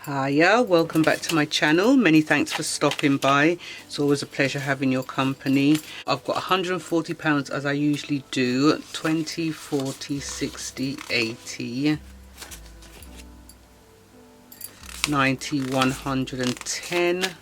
Hiya, welcome back to my channel. Many thanks for stopping by. It's always a pleasure having your company. I've got £140 as I usually do. 20, 40, 60, 80, 90, 110,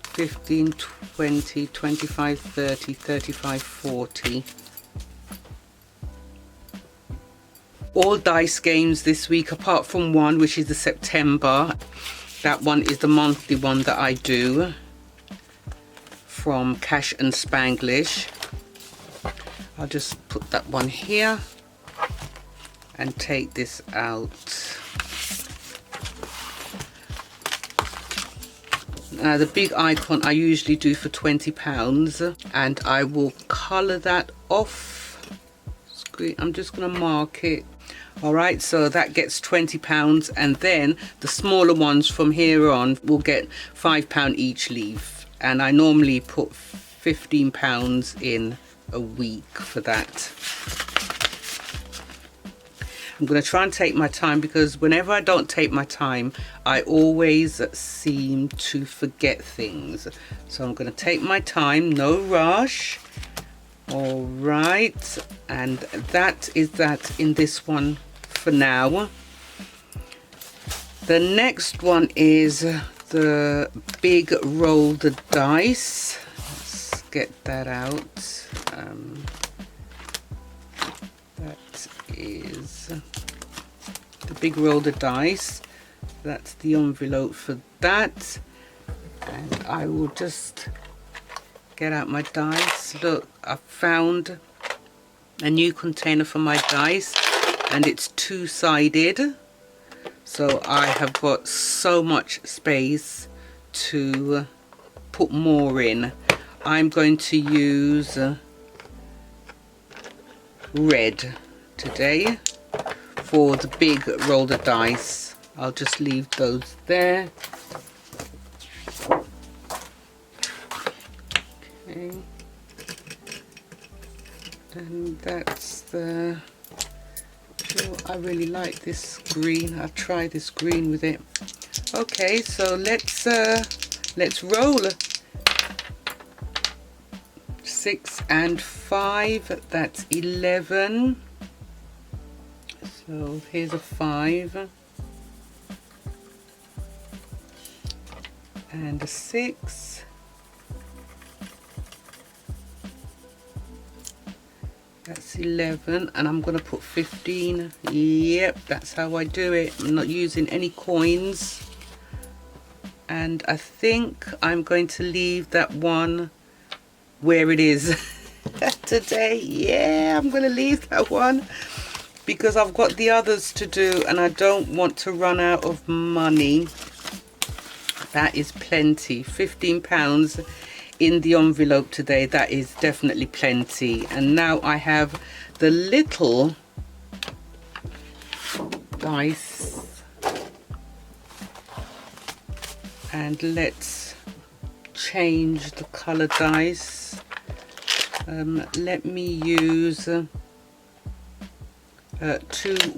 15, 20, 25, 30, 35, 40. All dice games this week apart from one, which is the September. That one is the monthly one that I do from Cash and Spanglish. I'll just put that one here and take this out. Now the big icon I usually do for £20 and I will colour that off screen. I'm just going to mark it. Alright, so that gets £20, and then the smaller ones from here on will get £5 each leaf, and I normally put £15 in a week for that. I'm going to try and take my time, because whenever I don't take my time I always seem to forget things. So I'm going to take my time, no rush. All right, and that is that in this one for now. The next one is the big roll the dice. Let's get that out. That is the big roll the dice. That's the envelope for that, and I will just get out my dice. Look, I found a new container for my dice, and it's two-sided, so I have got so much space to put more in. I'm going to use red today for the big roll the dice. I'll just leave those there. Okay. And that's the, oh, I really like this green. I'll try this green with it. Okay, so let's roll. 6 and 5, that's 11. So here's a 5 and a 6. That's 11, and I'm going to put 15. Yep, that's how I do it. I'm not using any coins. And I think I'm going to leave that one where it is today. Yeah, I'm going to leave that one because I've got the others to do and I don't want to run out of money. That is plenty. £15 in the envelope today. That is definitely plenty. And now I have the little dice, and let's change the color dice. Let me use 2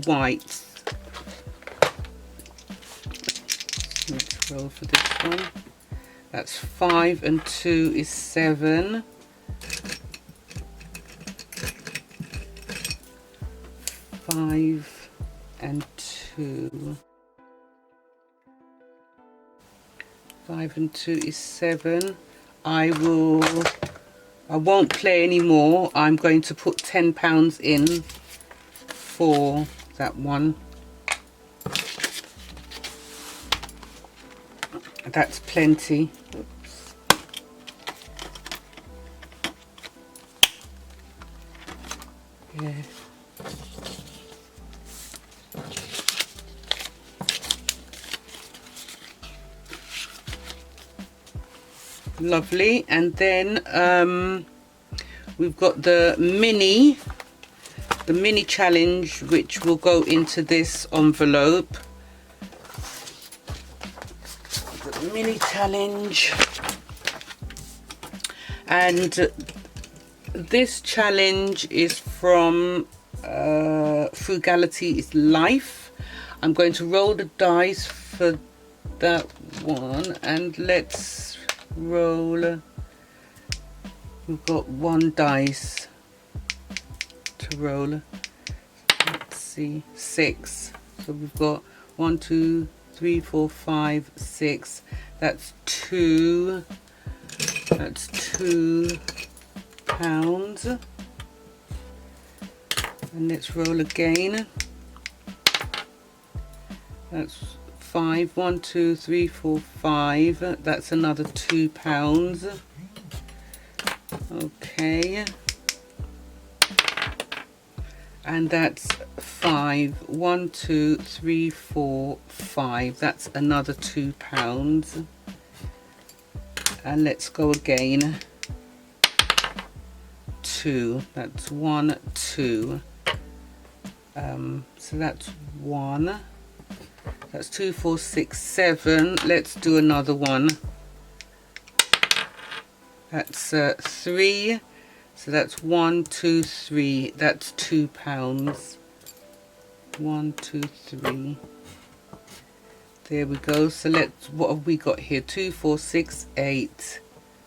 whites. Let's roll for this one. That's 5 and 2 is 7. 5 and 2. 5 and 2 is 7. I won't play anymore. I'm going to put £10 in for that one. That's plenty. Oops. Yeah. Lovely. And then we've got the mini challenge, which will go into this envelope. Mini challenge, and this challenge is from frugality is life. I'm going to roll the dice for that one, and let's roll. We've got one dice to roll. Let's see, 6. So we've got 1, 2, 3, 4, 5, 6. That's 2. That's £2. And let's roll again. That's 5. 1, 2, 3, 4, 5. That's another £2. Okay. And that's 5. 1, 2, 3, 4, 5. That's another £2. And let's go again. 2. That's 1, 2. So that's 1. That's 2, 4, 6, 7. Let's do another one. That's 3. So that's 1, 2, 3. That's £2. 1, 2, 3. There we go. So let's, what have we got here? 2, 4, 6, 8,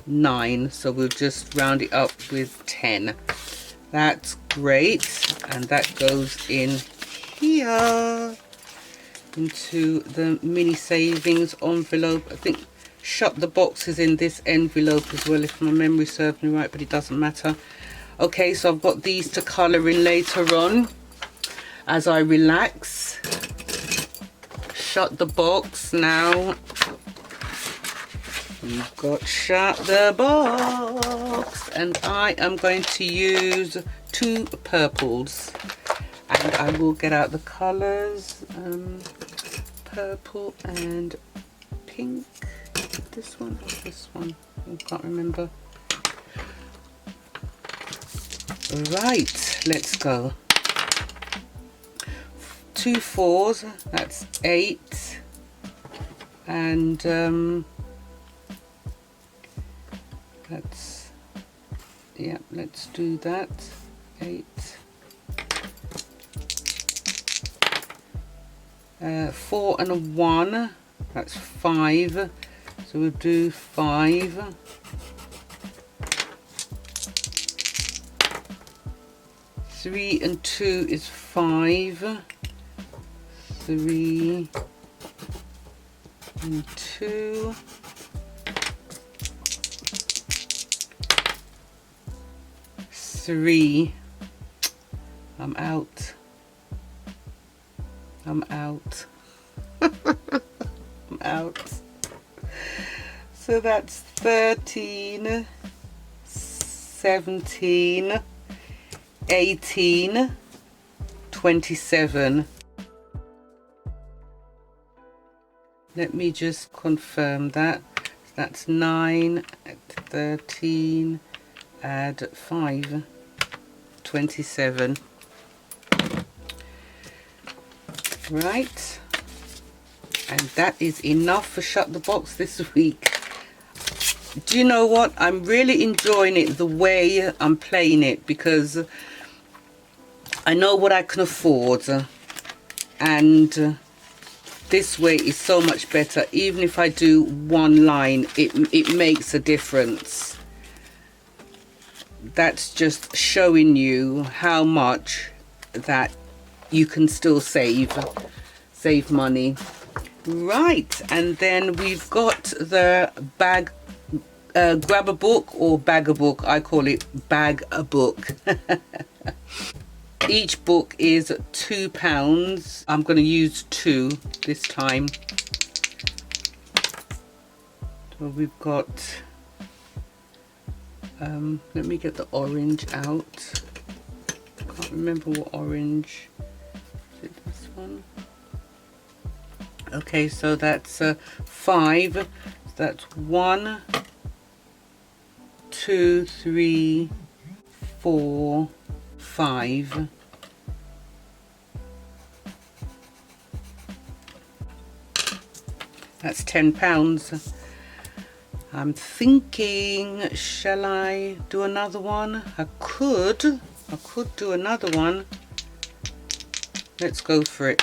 9. So we'll just round it up with 10. That's great. And that goes in here into the mini savings envelope. I think Shut the Box is in this envelope as well, if my memory serves me right, but it doesn't matter. Okay, so I've got these to colour in later on as I relax. Shut the Box now. You've got Shut the Box, and I am going to use 2 purples, and I will get out the colours, purple and pink. This one or this one? I can't remember. Right, let's go. 2 4s, that's 8, and that's, yeah, let's do that. 8. 4 and a 1, that's 5. So we'll do 5. 3 and 2 is 5. 3 and 2. 3. I'm out. I'm out. I'm out. So that's 13, 17, 18, 27. Let me just confirm that. That's 9, 13, add 5, 27. Right. And that is enough for Shut the Box this week. Do you know what? I'm really enjoying it the way I'm playing it, because I know what I can afford, and this way is so much better. Even if I do one line, it makes a difference. That's just showing you how much that you can still save money. Right, and then we've got the bag, grab a book or bag a book. I call it bag a book. Each book is £2. I'm going to use 2 this time. So we've got, let me get the orange out. I can't remember what orange. Is it this one? Okay, so that's 5. That's 1, 2, 3, 4, 5. That's £10. I'm thinking, shall I do another one? I could do another one. Let's go for it.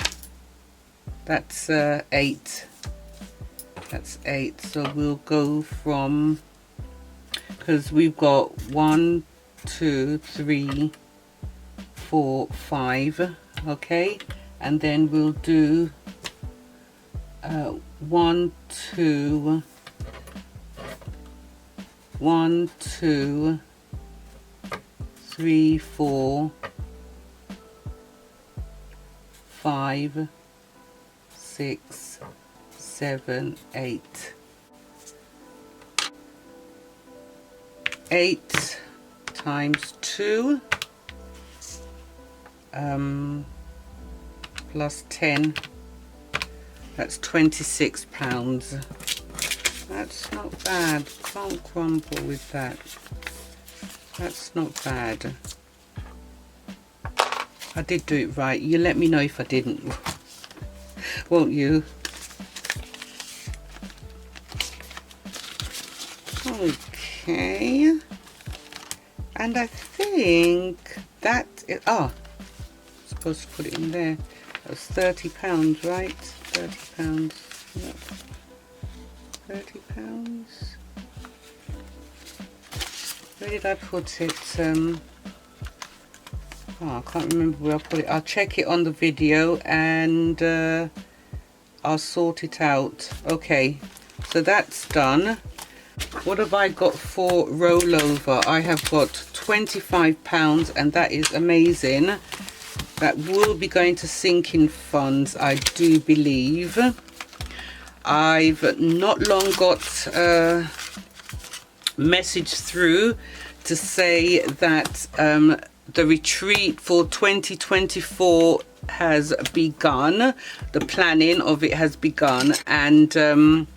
That's 8. That's 8. So we'll go from, because we've got 1, 2, 3, 4, 5. Okay, and then we'll do 1, 2, 1, 2, 3, 4, 5, 6, 7, 8. 8 times 2 plus 10, that's £26. That's not bad. Can't grumble with that. That's not bad. I did do it right. You let me know if I didn't, won't you? Okay, and I think that is, oh, I'm supposed to put it in there. That's £30, right? £30. Yep. £30. Where did I put it? Oh, I can't remember where I put it. I'll check it on the video and I'll sort it out. Okay, so that's done. What have I got for rollover? I have got £25, and that is amazing. That will be going to sinking funds, I do believe. I've not long got a message through to say that the retreat for 2024 has begun. The planning of it has begun, and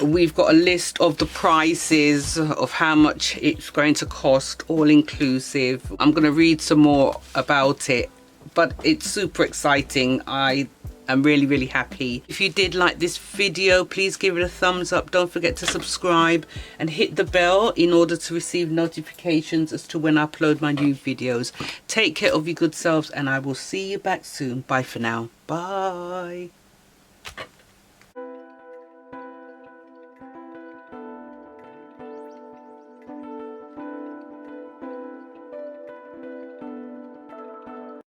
we've got a list of the prices of how much it's going to cost, all inclusive. I'm going to read some more about it, but it's super exciting. I am really happy. If you did like this video, please give it a thumbs up. Don't forget to subscribe and hit the bell in order to receive notifications as to when I upload my new videos. Take care of your good selves, and I will see you back soon. Bye for now. Bye.